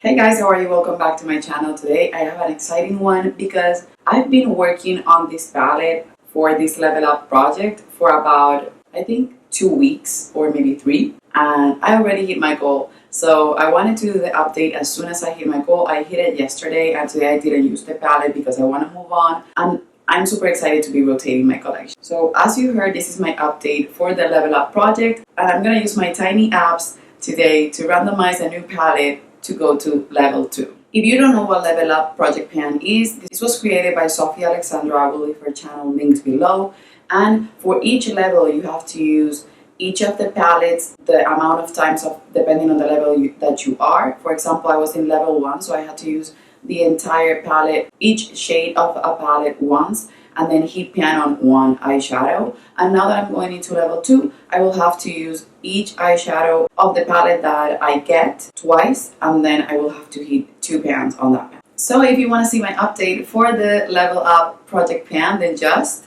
Hey guys, how are you? Welcome back to my channel. Today I have an exciting one because I've been working on this palette for this level up project for about I think 2 weeks or maybe 3, and I already hit my goal. So I wanted to do the update as soon as I hit my goal. I hit it yesterday and today I didn't use the palette because I want to move on, and I'm super excited to be rotating my collection. So as you heard, this is my update for the level up project, and I'm gonna use my tiny apps today to randomize a new palette to go to level 2. If you don't know what level up project pan is, this was created by Alexandra. I will leave her channel linked below, and for each level you have to use each of the palettes the amount of times of depending on the level that you are. For example, I was in level 1, so I had to use the entire palette, each shade of a palette once, and then hit pan on one eyeshadow. And now that I'm going into level 2, I will have to use each eyeshadow of the palette that I get twice, and then I will have to hit 2 pans on that pan. So if you want to see my update for the level up project pan, then just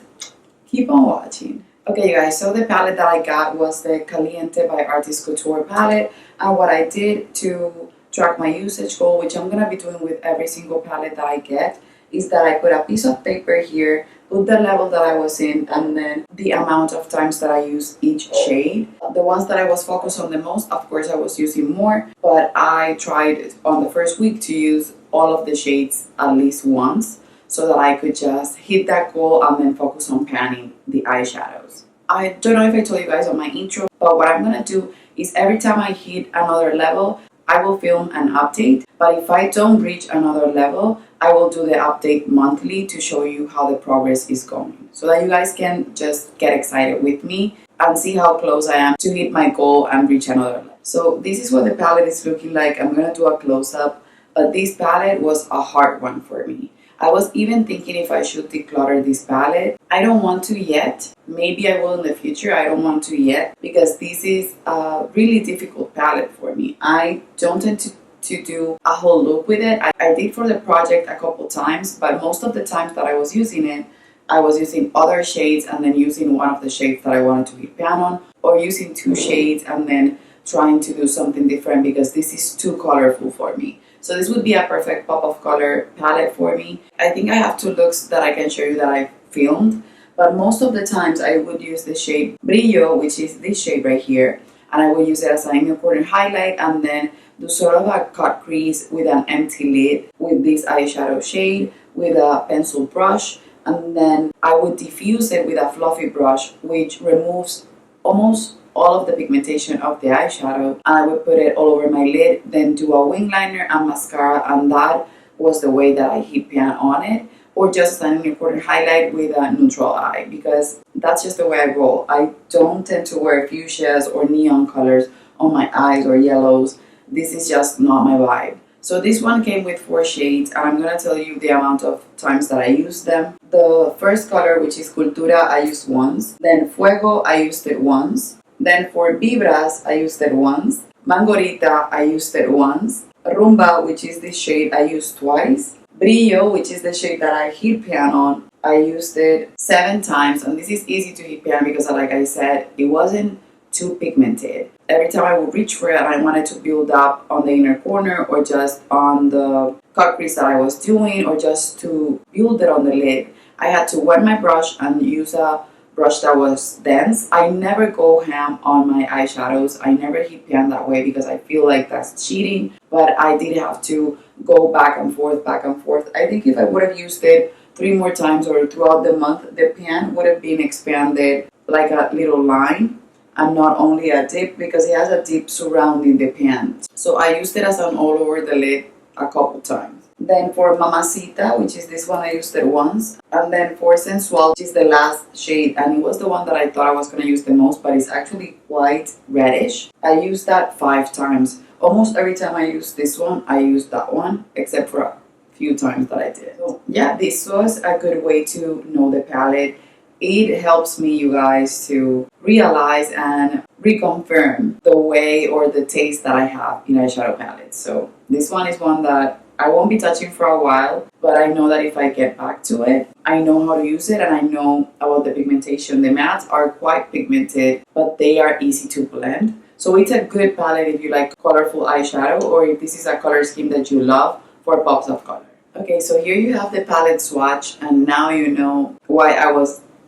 keep on watching. Okay you guys, so the palette that I got was the Caliente by Artist Couture palette, and what I did to track my usage goal, which I'm gonna be doing with every single palette that I get, is that I put a piece of paper here, put the level that I was in, and then the amount of times that I use each shade. The ones that I was focused on the most, of course I was using more, but I tried on the first week to use all of the shades at least once so that I could just hit that goal and then focus on panning the eyeshadows. I don't know if I told you guys on my intro, but what I'm gonna do is every time I hit another level, I will film an update, but if I don't reach another level, I will do the update monthly to show you how the progress is going, so that you guys can just get excited with me and see how close I am to hit my goal and reach another level. So this is what the palette is looking like. I'm gonna do a close-up, but this palette was a hard one for me. I was even thinking if I should declutter this palette. I don't want to yet. Maybe I will in the future. I don't want to yet because this is a really difficult palette for me. I don't tend to do a whole look with it. I did for the project a couple times, but most of the times that I was using it, I was using other shades and then using one of the shades that I wanted to hit pan on, or using 2 shades and then trying to do something different because this is too colorful for me. So this would be a perfect pop of color palette for me. I think I have 2 looks that I can show you that I filmed, but most of the times I would use the shade Brillo, which is this shade right here, and I would use it as an inner corner highlight and then do sort of a cut crease with an empty lid with this eyeshadow shade with a pencil brush, and then I would diffuse it with a fluffy brush which removes almost all of the pigmentation of the eyeshadow, and I would put it all over my lid, then do a wing liner and mascara, and that was the way that I hit pan on it, or just an important highlight with a neutral eye, because that's just the way I roll. I don't tend to wear fuchsias or neon colors on my eyes or yellows. This is just not my vibe. So this one came with 4 shades, and I'm gonna tell you the amount of times that I used them. The first color, which is Cultura, I used once. Then Fuego, I used it once. Then for Vibras, I used it once. Mangorita, I used it once. Rumba, which is this shade, I used twice. Brillo, which is the shade that I hit pan on, I used it 7 times. And this is easy to hit pan because, like I said, it wasn't too pigmented. Every time I would reach for it, I wanted to build up on the inner corner or just on the cut crease that I was doing, or just to build it on the lid. I had to wet my brush and use a brush that was dense. I never go ham on my eyeshadows. I never hit pan that way because I feel like that's cheating, but I did have to go back and forth, back and forth. I think if I would have used it 3 more times or throughout the month, the pan would have been expanded like a little line and not only a dip, because it has a dip surrounding the pan. So I used it as an all over the lid a couple times. Then for Mamacita, which is this one, I used it once. And then for Sensual, which is the last shade, and it was the one that I thought I was going to use the most, but it's actually quite reddish. I used that 5 times. Almost every time I used this one, I used that one, except for a few times that I did. So yeah, this was a good way to know the palette. It helps me, you guys, to realize and reconfirm the way or the taste that I have in eyeshadow palettes. So this one is one that I won't be touching for a while, but I know that if I get back to it, I know how to use it and I know about the pigmentation. The mattes are quite pigmented, but they are easy to blend. So it's a good palette if you like colorful eyeshadow, or if this is a color scheme that you love for pops of color. Okay, so here you have the palette swatch, and now you know why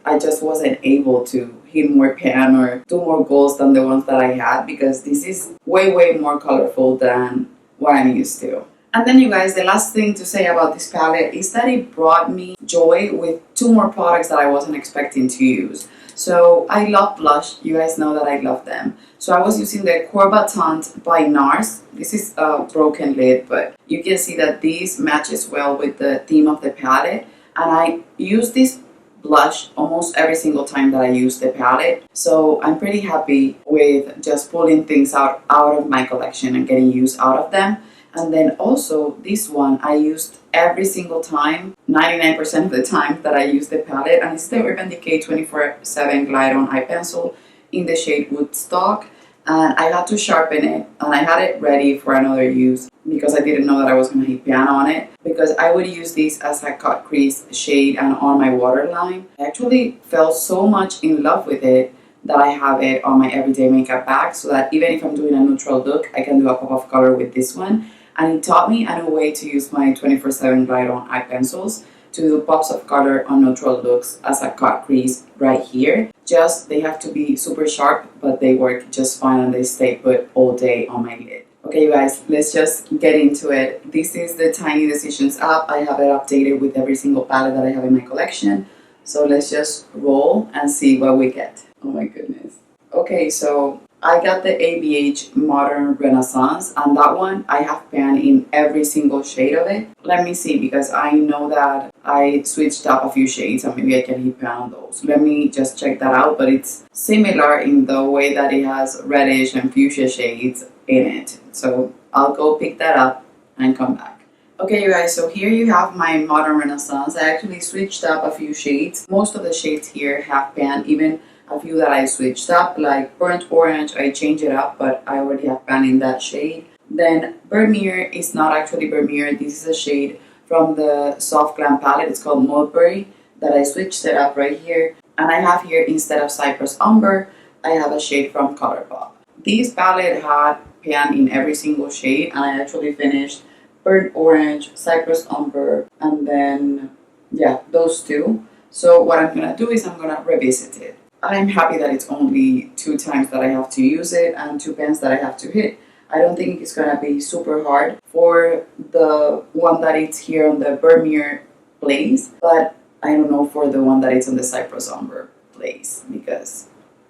I just wasn't able to hit more pan or do more goals than the ones that I had, because this is way more colorful than what I'm used to. And then you guys, the last thing to say about this palette is that it brought me joy with 2 more products that I wasn't expecting to use. So I love blush. You guys know that I love them. So I was using the Courbattant by NARS. This is a broken lid, but you can see that this matches well with the theme of the palette. And I use this blush almost every single time that I use the palette. So I'm pretty happy with just pulling things out of my collection and getting use out of them. And then also this one I used every single time, 99% of the time that I use the palette, and it's the Urban Decay 24/7 Glide On Eye Pencil in the shade Woodstock. And I had to sharpen it, and I had it ready for another use because I didn't know that I was going to hit pan on it, because I would use this as a cut crease shade and on my waterline. I actually fell so much in love with it that I have it on my everyday makeup bag, so that even if I'm doing a neutral look, I can do a pop of color with this one. And it taught me a new way to use my 24/7 Glide On Eye Pencils to do pops of color on neutral looks as a cut crease right here. Just, they have to be super sharp, but they work just fine and they stay put all day on my lid. Okay, you guys, let's just get into it. This is the Tiny Decisions app. I have it updated with every single palette that I have in my collection. So let's just roll and see what we get. Oh my goodness. Okay, so I got the ABH Modern Renaissance, and that one I have pan in every single shade of it. Let me see, because I know that I switched up a few shades and maybe I can hit pan on those. Let me just check that out, but it's similar in the way that it has reddish and fuchsia shades in it. So I'll go pick that up and come back. Okay, you guys, so here you have my Modern Renaissance. I actually switched up a few shades. Most of the shades here have pan, even a few that I switched up, like Burnt Orange, I changed it up, but I already have pan in that shade. Then Vermeer is not actually Vermeer. This is a shade from the Soft Glam palette. It's called Mulberry, that I switched it up right here. And I have here, instead of Cypress Umber, I have a shade from ColourPop. This palette had pan in every single shade, and I actually finished Burnt Orange, Cypress Umber, and then, yeah, those 2. So what I'm gonna do is I'm gonna revisit it. I'm happy that it's only 2 times that I have to use it and 2 pens that I have to hit. I don't think it's gonna be super hard for the one that it's here on the Vermeer place, but I don't know for the one that it's on the Cypress Umber place, because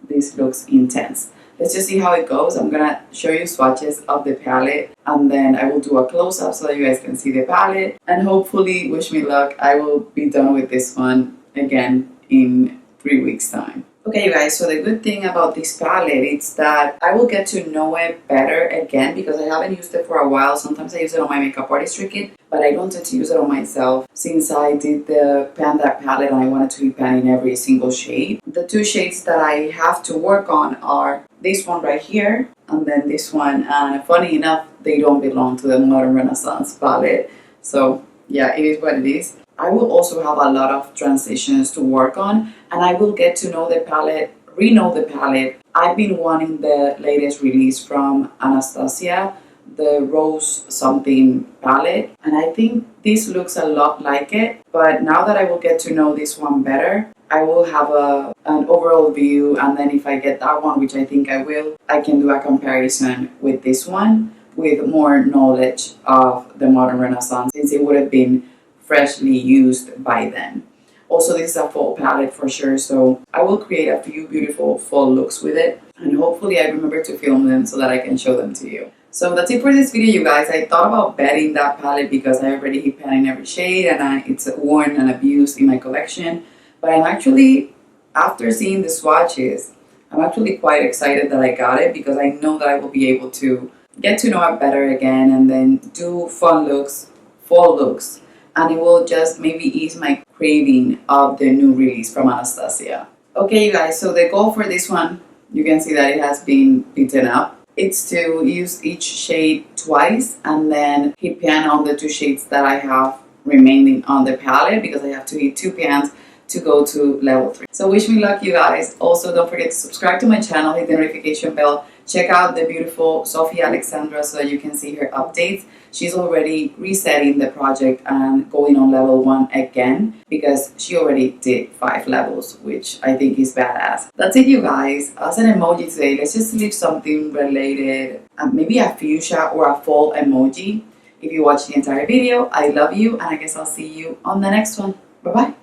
this looks intense. Let's just see how it goes. I'm gonna show you swatches of the palette, and then I will do a close-up so that you guys can see the palette, and hopefully, wish me luck, I will be done with this one again in 3 weeks' time. Okay, you guys, so the good thing about this palette is that I will get to know it better again, because I haven't used it for a while. Sometimes I use it on my makeup artist kit, but I don't tend to use it on myself since I did the Pan That palette and I wanted to be pan in every single shade. The 2 shades that I have to work on are this one right here and then this one, and funny enough, they don't belong to the Modern Renaissance palette. So yeah, it is what it is. I will also have a lot of transitions to work on, and I will get to know the palette, re-know the palette. I've been wanting the latest release from Anastasia, the Rose Something palette, and I think this looks a lot like it, but now that I will get to know this one better, I will have an overall view, and then if I get that one, which I think I will, I can do a comparison with this one with more knowledge of the Modern Renaissance, since it would have been freshly used by then. Also, this is a fall palette for sure, so I will create a few beautiful fall looks with it, and hopefully I remember to film them so that I can show them to you. So that's it for this video, you guys. I thought about betting that palette because I already hit pan in every shade, and it's worn and abused in my collection. But I'm actually, after seeing the swatches, I'm actually quite excited that I got it, because I know that I will be able to get to know it better again and then do fun looks, fall looks, and it will just maybe ease my craving of the new release from Anastasia. Okay, you guys, so the goal for this one, you can see that it has been beaten up. It's to use each shade twice and then hit pan on the 2 shades that I have remaining on the palette, because I have to hit 2 pans to go to level 3. So wish me luck, you guys. Also, don't forget to subscribe to my channel, hit the notification bell, Check out the beautiful Sophia Alexandra so that you can see her updates. She's already resetting the project and going on level 1 again because she already did 5 levels, which I think is badass. That's it, you guys. As an emoji today, let's just leave something related, maybe a fuchsia or a fall emoji. If you watch the entire video, I love you, and I guess I'll see you on the next one. Bye bye.